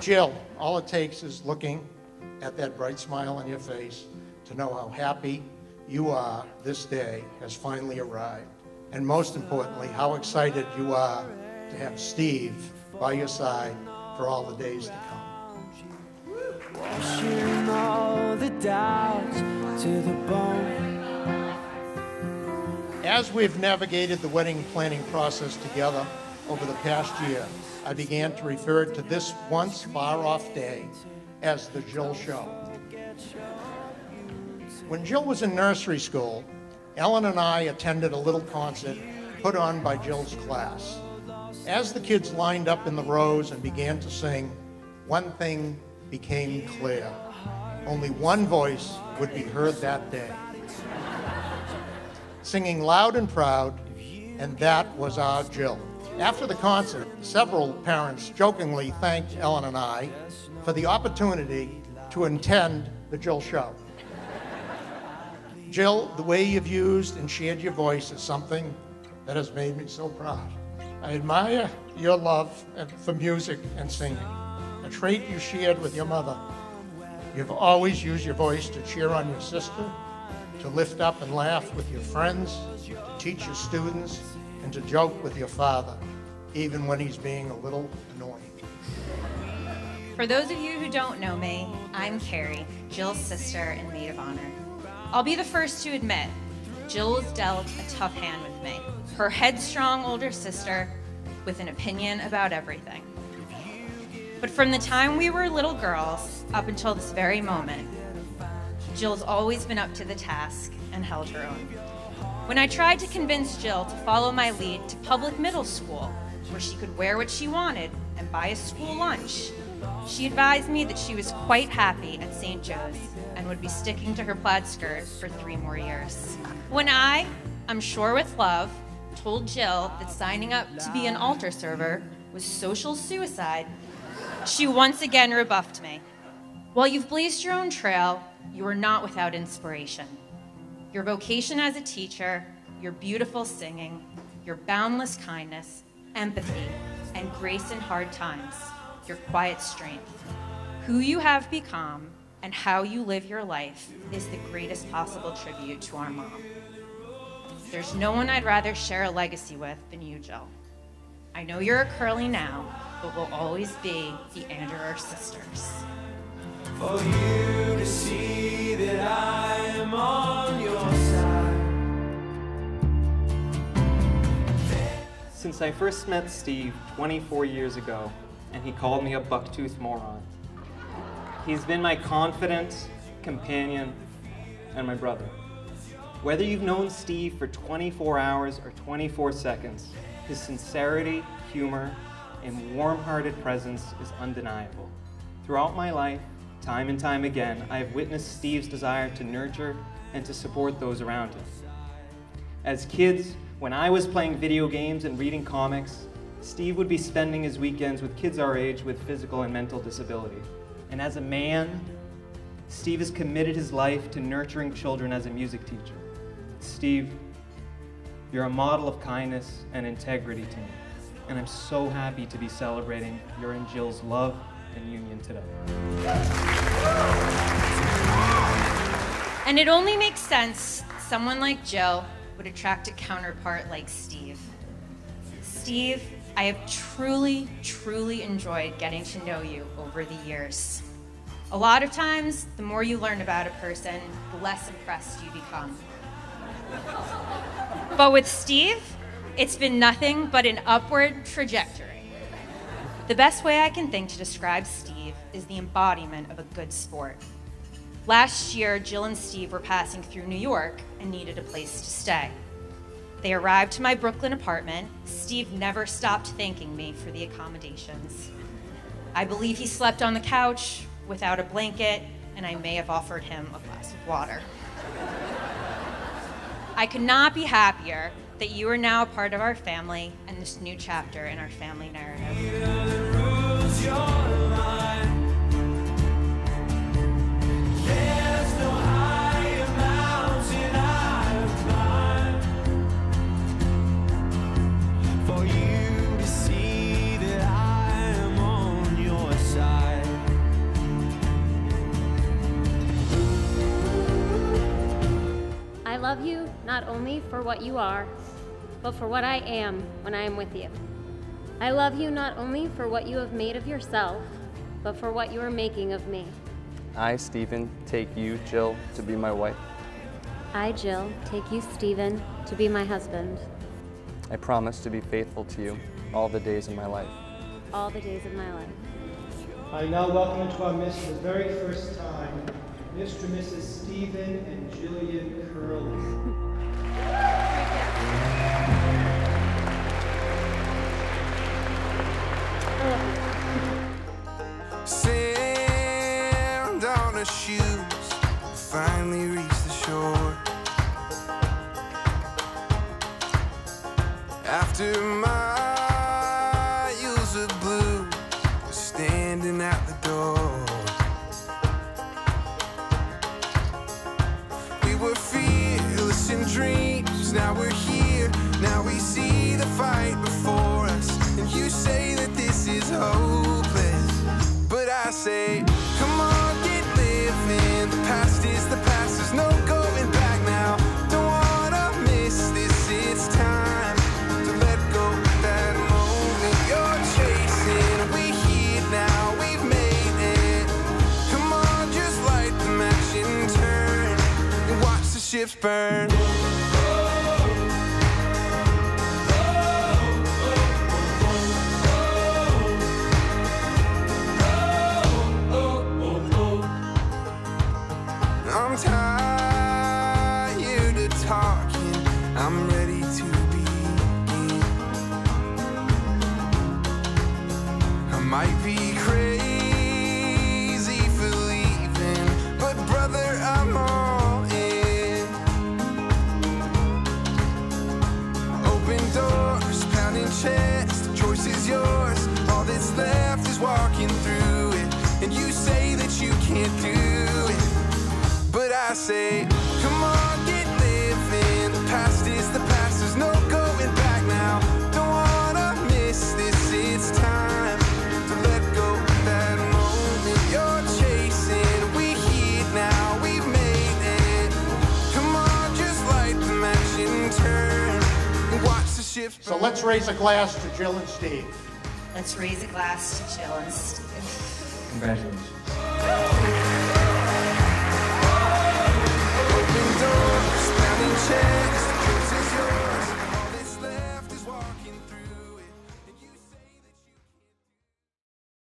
Jill, all it takes is looking at that bright smile on your face to know how happy you are this day has finally arrived. And most importantly, how excited you are to have Steve by your side for all the days to come. Washing all the doubts to the bone. As we've navigated the wedding planning process together over the past year, I began to refer to this once far-off day as the Jill Show. When Jill was in nursery school, Ellen and I attended a little concert put on by Jill's class. As the kids lined up in the rows and began to sing, one thing became clear. Only one voice would be heard that day, singing loud and proud, and that was our Jill. After the concert, several parents jokingly thanked Ellen and I for the opportunity to attend the Jill Show. Jill, the way you've used and shared your voice is something that has made me so proud. I admire your love for music and singing, a trait you shared with your mother. You've always used your voice to cheer on your sister, to lift up and laugh with your friends, to teach your students, and to joke with your father, even when he's being a little annoying. For those of you who don't know me, I'm Carrie, Jill's sister and maid of honor. I'll be the first to admit, Jill was dealt a tough hand with me, her headstrong older sister with an opinion about everything. But from the time we were little girls up until this very moment, Jill's always been up to the task and held her own. When I tried to convince Jill to follow my lead to public middle school, where she could wear what she wanted and buy a school lunch, she advised me that she was quite happy at St. Joe's and would be sticking to her plaid skirt for 3 more years. When I'm sure with love, told Jill that signing up to be an altar server was social suicide, she once again rebuffed me. While you've blazed your own trail, you are not without inspiration. Your vocation as a teacher, your beautiful singing, your boundless kindness, empathy, and grace in hard times, your quiet strength. Who you have become and how you live your life is the greatest possible tribute to our mom. There's no one I'd rather share a legacy with than you, Jill. I know you're a curly now, but we'll always be the Anderer sisters. For you to see that I am on your side. Since I first met Steve 24 years ago, and he called me a bucktooth moron, he's been my confidant, companion, and my brother. Whether you've known Steve for 24 hours or 24 seconds, his sincerity, humor, and warm-hearted presence is undeniable. Throughout my life, time and time again, I have witnessed Steve's desire to nurture and to support those around him. As kids, when I was playing video games and reading comics, Steve would be spending his weekends with kids our age with physical and mental disability. And as a man, Steve has committed his life to nurturing children as a music teacher. Steve, you're a model of kindness and integrity to me, and I'm so happy to be celebrating your and Jill's love and union today. And it only makes sense someone like Jill would attract a counterpart like Steve. Steve, I have truly, truly enjoyed getting to know you over the years. A lot of times, the more you learn about a person, the less impressed you become. But with Steve, it's been nothing but an upward trajectory. The best way I can think to describe Steve is the embodiment of a good sport. Last year, Jill and Steve were passing through New York and needed a place to stay. They arrived to my Brooklyn apartment. Steve never stopped thanking me for the accommodations. I believe he slept on the couch without a blanket, and I may have offered him a glass of water. I could not be happier that you are now a part of our family and this new chapter in our family narrative. For you to see that I am on your side. not only for what you are, but for what I am when I am with you. I love you not only for what you have made of yourself, but for what you are making of me. I, Stephen, take you, Jill, to be my wife. I, Jill, take you, Stephen, to be my husband. I promise to be faithful to you all the days of my life. All the days of my life. I now welcome into our midst for the very first time, Mr. and Mrs. Stephen and Jillian Curley. Sand on her shoes, finally reached the shore. After miles of blue, standing at the door. We were fearless in dreams, now we're here, now we see the fight before us. And you say that this is hopeless, but I say, come on, get living. The past is the past, there's no going back now. Don't wanna miss this, it's time to let go of that moment you're chasing. We here now, we've made it. Come on, just light the match and turn and watch the ships burn. I'm tired of talking, I'm ready to begin. I might be crazy for leaving, but brother, I'm all in. Open doors, pounding chest, choice is yours. All that's left is walking through it, and you say that you can't do it. But I say, come on, get living. The past is the past, there's no going back now. Don't wanna miss this, it's time to let go of that moment you're chasing. We here now, we've made it. Come on, just light the match and turn and watch the ships burn. So let's raise a glass to Jill and Steve. Let's raise a glass to Jill and Steve. Congratulations. Open doors, pounding chest.